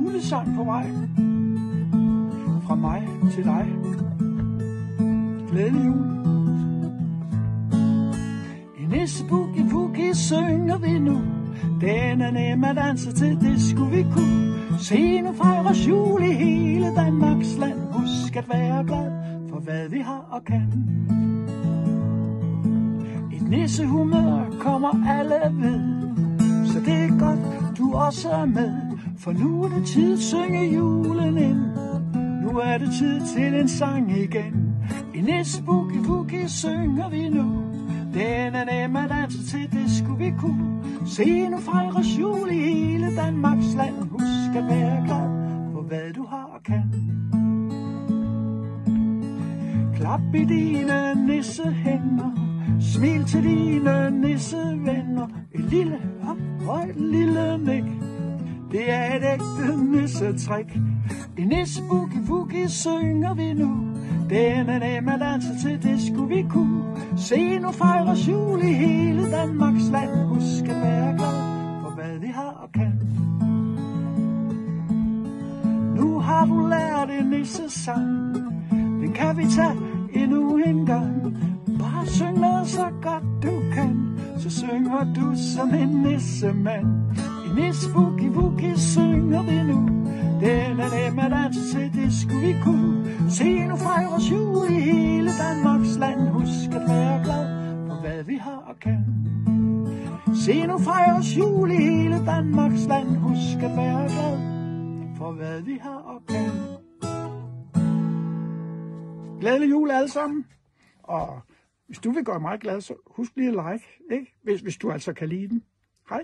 julesang på vej. Fra mig til dig. Glædelig jul. I næste boogie synger vi nu. Den er nem at danse til, det skulle vi kunne. Se nu fejres jul i hele Danmarks land. Husk at være glad for hvad vi har og kan. Et nissehumør kommer alle ved, så det er godt du også er med. For nu er det tid at synge julen ind. Nu er det tid til en sang igen. I næste boogie synger vi nu. Den er nem at danse til, det skulle vi kunne. Se nu fejres jul i hele Danmarks land. Husk at være glad for hvad du har og kan. Klap i dine nissehænder, smil til dine nissevenner. Et lille hop og et lille nik, det er et ægte nissetrik. I næste boogie synger vi nu. Den er nem at danse til, det skulle vi kunne. Se nu fejres jul i hele Danmarks land. Husk at være glad for hvad vi har og kan. Nu har du lært en nissesang, den kan vi tage endnu en gang. Bare syng med så godt du kan, så synger du som en nissemand. I næste boogie synger vi nu. Den er nem at danse til, det skulle vi kunne. Se nu fejres jul i hele Danmarks land. Husk at være glad for hvad vi har og kan. Se nu fejres jul i hele Danmarks land. Husk at være glad for hvad vi har og kan. Glædelig jul alle sammen. Og hvis du vil gøre mig glad, så husk lige at like, ikke? Hvis du altså kan lide den. Hej.